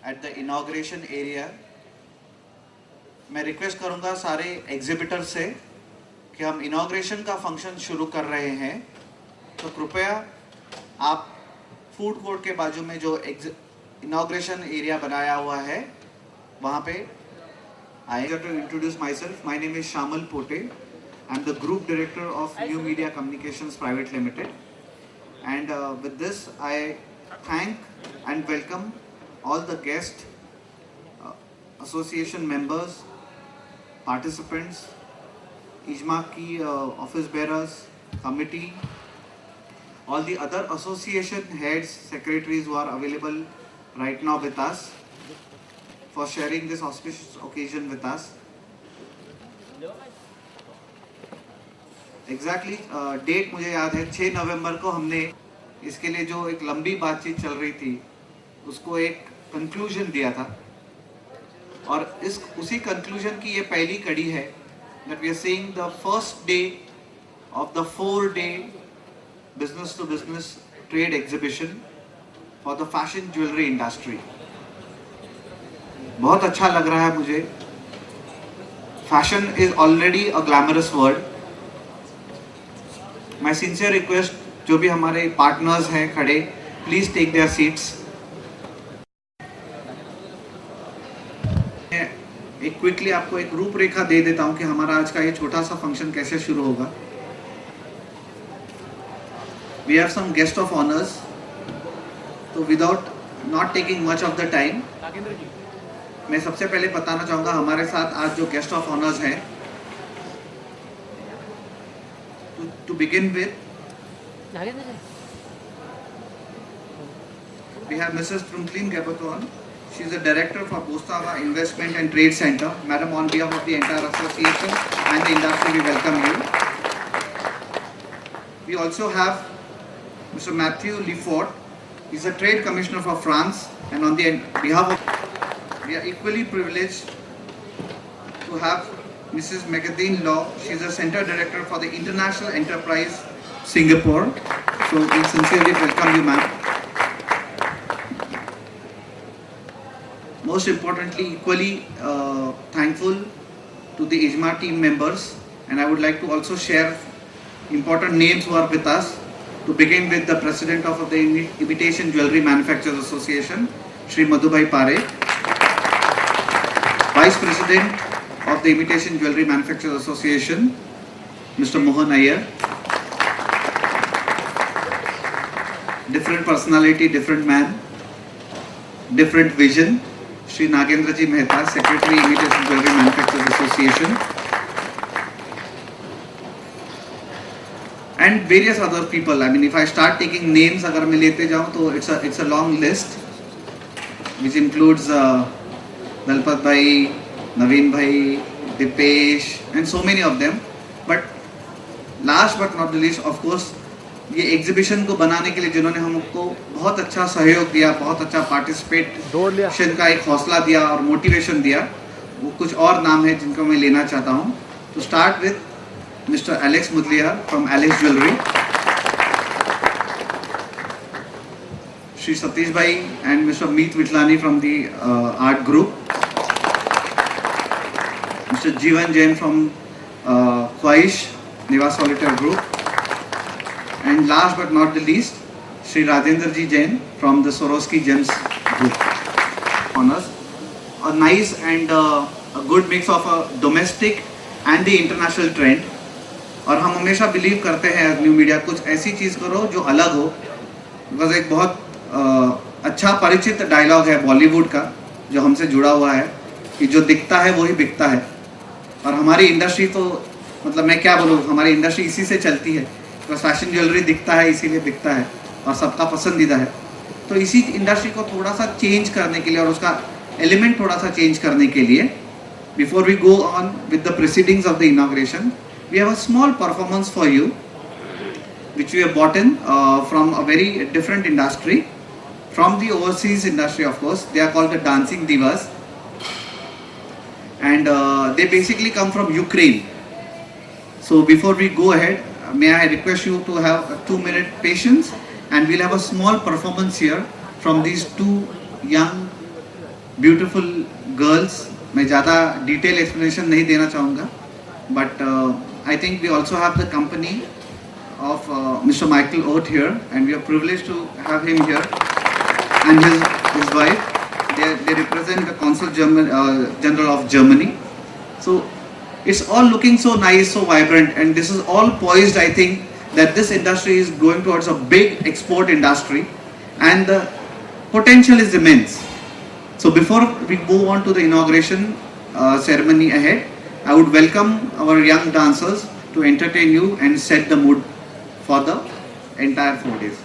at the inauguration area. मैं request करूंगा सारे एग्जिबिटर से कि हम इनॉग्रेशन का फंक्शन शुरू कर रहे हैं, तो कृपया आप फूड कोर्ट के बाजू में जो इनॉग्रेशन एरिया बनाया हुआ है वहाँ पे आए. To introduce myself, my name is Shamal Pote. I am the Group Director of New Media Communications Private Limited. And with this, I thank and welcome all the guests, association members, participants, IJMA की office bearers, committee, all the other association heads, secretaries who are available right now with us for sharing this auspicious occasion with us. Exactly date मुझे याद है, 6 नवंबर को हमने इसके लिए जो एक लंबी बातचीत चल रही थी उसको एक कंक्लूजन दिया था, और उसी कंक्लूजन की ये पहली कड़ी है that we are seeing the first day of the 4-day business to business trade exhibition for the fashion jewelry industry. बहुत अच्छा लग रहा है मुझे. Fashion is already a glamorous word. My sincere request, जो भी हमारे पार्टनर्स हैं खड़े, प्लीज टेक देयर सीट्स. एक क्विकली आपको एक रूपरेखा दे देता हूं कि हमारा आज का ये छोटा सा फंक्शन कैसे शुरू होगा. We have some guest of honors, तो without not taking much of the time, मैं सबसे पहले बताना चाहूँगा हमारे साथ आज जो गेस्ट ऑफ ऑनर्स हैं. To begin with, we have Mrs. Trunklin Gabaton. She is the director for Bostava Investment and Trade Center. Madam, on behalf of the entire association and the industry, we welcome you. We also have Mr. Matthew Lefort. He is a trade commissioner for France, and on the behalf of, we are equally privileged to have Mrs. Megadine Law. She is the Center Director for the International Enterprise Singapore. So we sincerely welcome you, ma'am. Most importantly, equally thankful to the IJMA team members, and I would like to also share important names who are with us. To begin with, the President of the Imitation Jewelry Manufacturers Association, Shri Madhubhai Pare. Vice President of the Imitation Jewelry Manufacturers Association, Mr. Mohan Iyer. Different personality, different man, different vision, Shri Nagendra Ji Mehta, Secretary, Imitation Jewelry Manufacturers Association, and various other people. I mean, if I start taking names, अगर मैं लेते जाऊँ तो it's a long list, which includes Dalpat Bhai, Naveen Bhai, Dipesh, and so many of them. But last but not the least, of course, ये exhibition को बनाने के लिए जिन्होंने हमको बहुत अच्छा सहयोग दिया, बहुत अच्छा पार्टिसिपेशन का एक हौसला दिया और मोटिवेशन दिया, वो कुछ और नाम है जिनको मैं लेना चाहता हूँ. To start with Mr. Alex Mudliar from Alex Jewelry, Shri Satish Bhai and Mr. Meet Vitlani from the art group, Mr. Jeevan Jain from Khwaish Niwas Solitaire Group, and last but not the least, Shri Rajendra Ji Jain from the Swarovski Gems Group. Honors, a nice and a good mix of a domestic and the international trend. और हम हमेशा believe करते हैं new media, कुछ ऐसी चीज़ करो जो अलग हो. बिकॉज एक बहुत अच्छा परिचित डायलॉग है बॉलीवुड का जो हमसे जुड़ा हुआ है कि जो दिखता है वही बिकता है. और हमारी इंडस्ट्री तो मतलब मैं क्या बोलूँ, हमारी इंडस्ट्री इसी से चलती है. तो फैशन ज्वेलरी दिखता है इसीलिए बिकता है और सबका पसंदीदा है. तो इसी इंडस्ट्री को थोड़ा सा चेंज करने के लिए और उसका एलिमेंट थोड़ा सा चेंज करने के लिए, before we go on with the proceedings of the inauguration, we have a small performance for you which we have bought in from a very different industry, from the overseas industry. Of course, they are called the dancing divas, and they basically come from Ukraine. So before we go ahead, may I request you to have a 2-minute patience, and we'll have a small performance here from these two young beautiful girls. मैं ज़्यादा detail explanation नहीं देना चाहूँगा, but I think we also have the company of Mr. Michael Oath here, and we are privileged to have him here, and his wife. They represent the Consul General of Germany. So it's all looking so nice, so vibrant, and this is all poised. I think that this industry is going towards a big export industry, and the potential is immense. So before we move on to the inauguration ceremony ahead, I would welcome our young dancers to entertain you and set the mood for the entire 4 days.